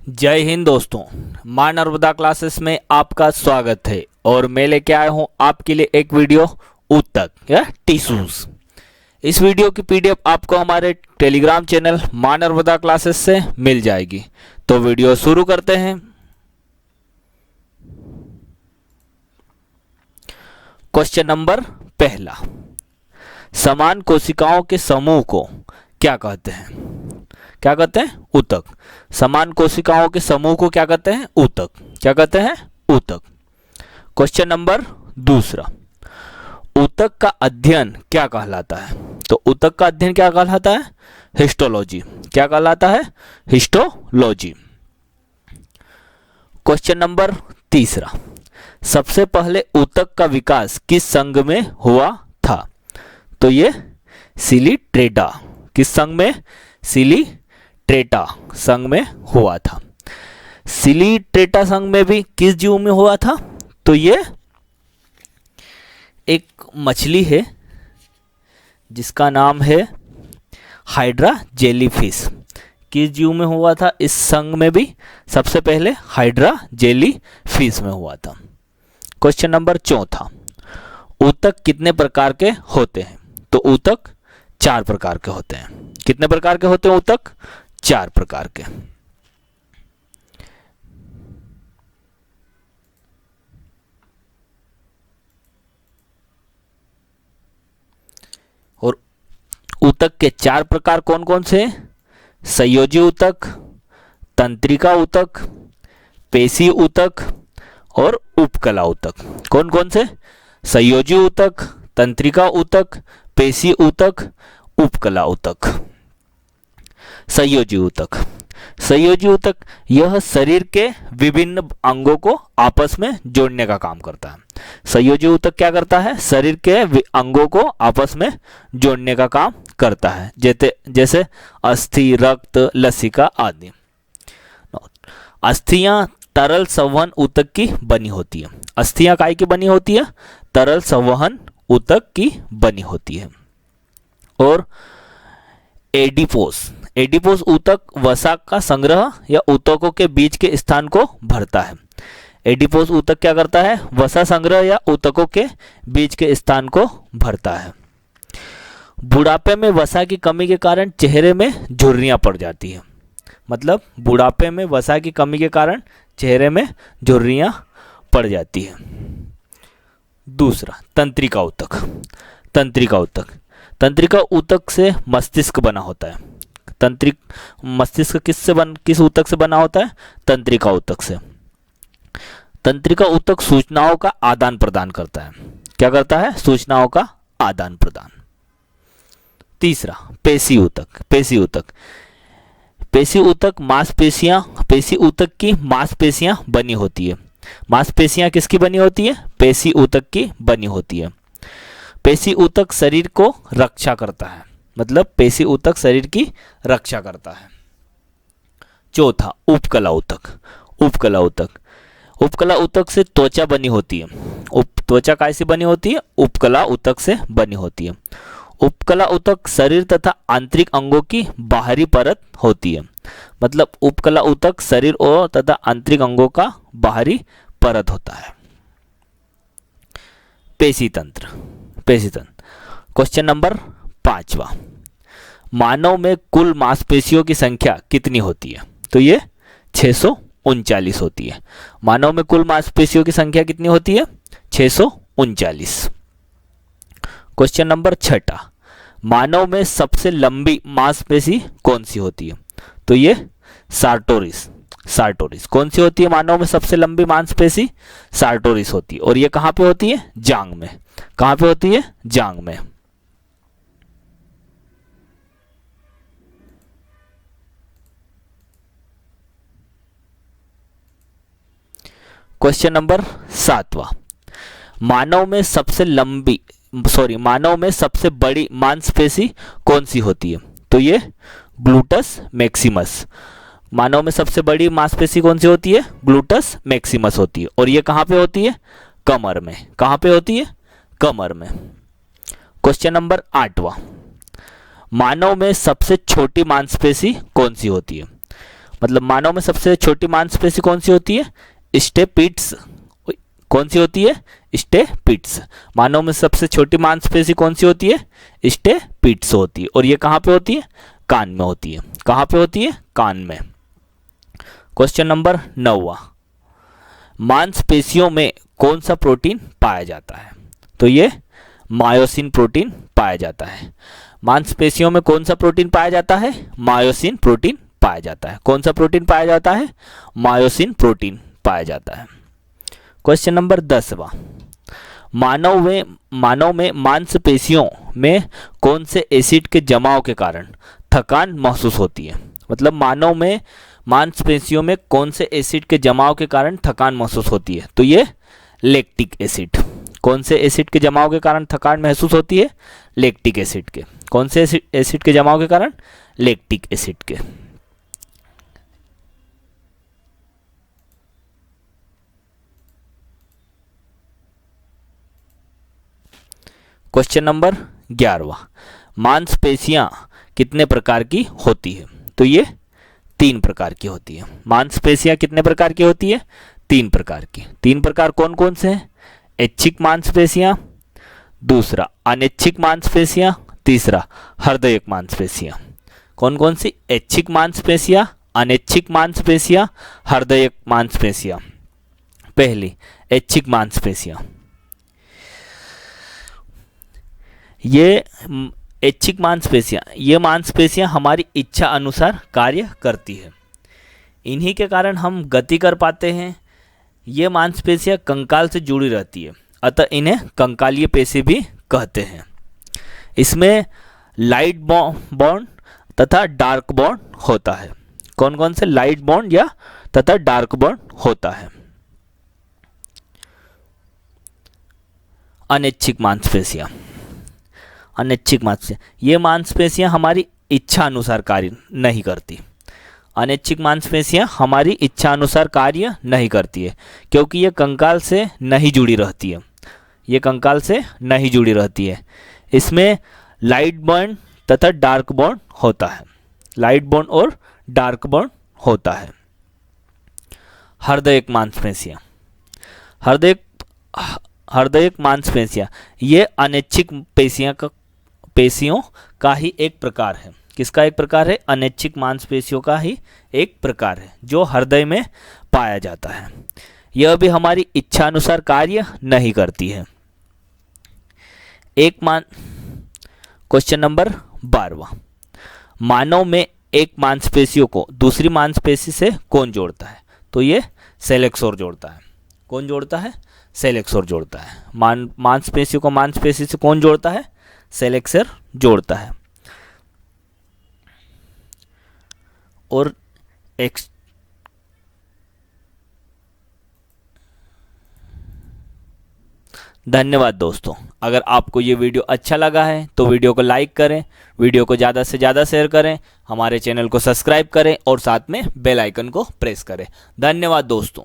जय हिंद दोस्तों, मां नर्मदा क्लासेस में आपका स्वागत है। और मैं लेके आया हूं आपके लिए एक वीडियो ऊतक या टिश्यूज। इस वीडियो की पीडीएफ आपको हमारे टेलीग्राम चैनल मां नर्मदा क्लासेस से मिल जाएगी। तो वीडियो शुरू करते हैं। क्वेश्चन नंबर पहला, समान कोशिकाओं के समूह को क्या कहते हैं? क्या कहते हैं? ऊतक। समान कोशिकाओं के समूह को क्या कहते हैं? ऊतक। क्या कहते हैं? ऊतक। क्वेश्चन नंबर दूसरा, ऊतक का अध्ययन क्या कहलाता है? तो ऊतक का अध्ययन क्या कहलाता है? हिस्टोलॉजी। क्या कहलाता है? हिस्टोलॉजी। क्वेश्चन नंबर तीसरा, सबसे पहले ऊतक का विकास किस संघ में हुआ था? तो ये सिलिट्रेटा। किस संघ में? सिलिट्रेटा संघ में हुआ था। सिलिट्रेटा संघ में भी किस जीव में हुआ था? तो ये एक मछली है जिसका नाम है हाइड्रा जेलीफिश। किस जीव में हुआ था? इस संघ में भी सबसे पहले हाइड्रा जेलीफिश में हुआ था। क्वेश्चन नंबर चौथा, ऊतक कितने प्रकार के होते हैं? तो ऊतक 4 प्रकार के होते हैं। कितने प्रकार के होते हैं ऊतक? 4 प्रकार के। और ऊतक के 4 प्रकार कौन कौन से हैं? संयोजी ऊतक, तंत्रिका ऊतक, पेशी ऊतक और उपकला ऊतक। कौन कौन से? संयोजी ऊतक, तंत्रिका ऊतक, पेशी ऊतक, उपकला ऊतक। संयोजी ऊतक। संयोजी ऊतक यह शरीर के विभिन्न अंगों को आपस में जोड़ने का काम करता है। संयोजी ऊतक क्या करता है? शरीर के अंगों को आपस में जोड़ने का काम करता है, जैसे अस्थि, रक्त, लसिका आदि। अस्थियां तरल संवहन ऊतक की बनी होती है। अस्थियां काय की बनी होती है? तरल संवहन ऊतक की बनी होती है। और एडिपोस। एडिपोस ऊतक वसा का संग्रह या ऊतकों के बीच के स्थान को भरता है। एडिपोस ऊतक क्या करता है? वसा संग्रह या ऊतकों के बीच के स्थान को भरता है। बुढ़ापे में वसा की कमी के कारण चेहरे में झुर्रियां पड़ जाती है। मतलब बुढ़ापे में वसा की कमी के कारण चेहरे में झुर्रियां पड़ जाती है। दूसरा, तंत्रिका ऊतक। तंत्रिका ऊतक। तंत्रिका ऊतक से मस्तिष्क बना होता है। मस्तिष्क किस ऊतक से बना होता है? तंत्रिका ऊतक से। तंत्रिका ऊतक सूचनाओं का आदान प्रदान करता है। क्या करता है? सूचनाओं का आदान प्रदान। तीसरा, पेशी ऊतक। पेशी ऊतक। पेशी ऊतक मांसपेशियां, पेशी ऊतक की मांसपेशियां बनी होती है। मांसपेशियां किसकी बनी होती है? पेशी ऊतक की बनी होती है। पेशी ऊतक शरीर को रक्षा करता है। मतलब पेशी ऊतक शरीर की रक्षा करता है। चौथा, उपकला ऊतक। उपकला ऊतक। उपकला ऊतक से त्वचा बनी होती है। त्वचा कैसे बनी होती है? उपकला ऊतक से बनी होती है। उपकला ऊतक शरीर तथा आंतरिक अंगों की बाहरी परत होती है। मतलब उपकला ऊतक शरीर और तथा आंतरिक अंगों का बाहरी परत होता है। पेशी तंत्र। पेशी तंत्र। क्वेश्चन नंबर 5वां, मानव में कुल मांसपेशियों की संख्या कितनी होती है? तो ये 639 होती है। मानव में कुल मांसपेशियों की संख्या कितनी होती है? 639। क्वेश्चन नंबर 6, मानव में सबसे लंबी मांसपेशी कौन सी होती है? तो ये सार्टोरिस। सार्टोरिस। कौन सी होती है मानव में सबसे लंबी मांसपेशी? सार्टोरिस होती है। और ये कहां पे होती है? जांग में। कहां पे होती है? जांग में। क्वेश्चन नंबर 7वां, मानव में सबसे बड़ी मांसपेशी कौन सी होती है? तो ये ग्लूटस मैक्सिमस। मानव में सबसे बड़ी मांसपेशी कौन सी होती है? ग्लूटस मैक्सिमस होती है। और ये कहां पे होती है? कमर में। कहां पे होती है? कमर में। क्वेश्चन नंबर 8वां, मानव में सबसे छोटी मांसपेशी कौन सी होती है? मतलब मानव में सबसे छोटी मांसपेशी कौन सी होती है? स्टेपिड्स। कौन सी होती है? स्टेपिड्स। मानव में सबसे छोटी मांसपेशी कौन सी होती है? स्टेपिड्स होती है। और ये कहाँ पे होती है? कान में होती है। कहाँ पे होती है? कान में। क्वेश्चन नंबर 9, मांसपेशियों में कौन सा प्रोटीन पाया जाता है? तो ये मायोसिन प्रोटीन पाया जाता है। मांसपेशियों में कौन सा प्रोटीन पाया जाता है? मायोसिन प्रोटीन पाया जाता है। कौन सा प्रोटीन पाया जाता है? मायोसिन प्रोटीन पाया जाता है। क्वेश्चन नंबर 10, मानव में मांसपेशियों में कौन से एसिड के जमाव के कारण थकान महसूस होती है? मतलब मानव में मांसपेशियों में कौन से एसिड के जमाव के कारण थकान महसूस होती है? तो ये लैक्टिक एसिड। कौन से एसिड के जमाव के कारण थकान महसूस होती है? लैक्टिक एसिड के। कौन से एसिड के जमाव के कारण? लैक्टिक एसिड के। क्वेश्चन नंबर 11, मांसपेशियां कितने प्रकार की होती है? तो ये 3 प्रकार की होती है। मांसपेशियां कितने प्रकार की होती है? 3 प्रकार की। 3 प्रकार कौन कौन से हैं? ऐच्छिक मांसपेशियां, दूसरा अनैच्छिक मांसपेशियां, तीसरा हृदयक मांसपेशियां। कौन कौन सी? ऐच्छिक मांसपेशियां, अनैच्छिक मांसपेशियां, हृदयक मांसपेशियां। पहली ऐच्छिक मांसपेशियां। ये ऐच्छिक मांसपेशियां, ये मांसपेशियां हमारी इच्छा अनुसार कार्य करती है। इन्हीं के कारण हम गति कर पाते हैं। ये मांसपेशियां कंकाल से जुड़ी रहती है, अतः इन्हें कंकालीय पेशी भी कहते हैं। इसमें लाइट बॉन्ड तथा डार्क बॉन्ड होता है। कौन कौन से? लाइट बॉन्ड या तथा डार्क बॉन्ड होता है। अनैच्छिक मांसपेशियां। अनैच्छिक मांसपेशियां, ये मांसपेशियां हमारी इच्छा अनुसार कार्य नहीं करती। अनैच्छिक मांसपेशियां हमारी इच्छा अनुसार कार्य नहीं करती है, क्योंकि ये कंकाल से नहीं जुड़ी रहती है। ये कंकाल से नहीं जुड़ी रहती है। इसमें लाइट बॉन्ड तथा डार्क बॉन्ड होता है। लाइट बॉन्ड और डार्क बॉन्ड होता है। हृदयक मांसपेशियां। हृदयक मांसपेशियां ये अनैच्छिक पेशियों का ही एक प्रकार है। किसका एक प्रकार है? अनैच्छिक मांसपेशियों का ही एक प्रकार है, जो हृदय में पाया जाता है। यह भी हमारी इच्छा अनुसार कार्य नहीं करती है। क्वेश्चन नंबर 12, मानव में एक मांसपेशियों को दूसरी मांसपेशी से कौन जोड़ता है? तो ये सेलेक्सोर जोड़ता है। कौन जोड़ता है? सेलेक्सोर जोड़ता है। मांसपेशियों को मांसपेशी से कौन जोड़ता है? सेलेक्सर जोड़ता है। और धन्यवाद दोस्तों। अगर आपको ये वीडियो अच्छा लगा है तो वीडियो को लाइक करें, वीडियो को ज़्यादा से ज़्यादा शेयर करें, हमारे चैनल को सब्सक्राइब करें और साथ में बेल आइकन को प्रेस करें। धन्यवाद दोस्तों।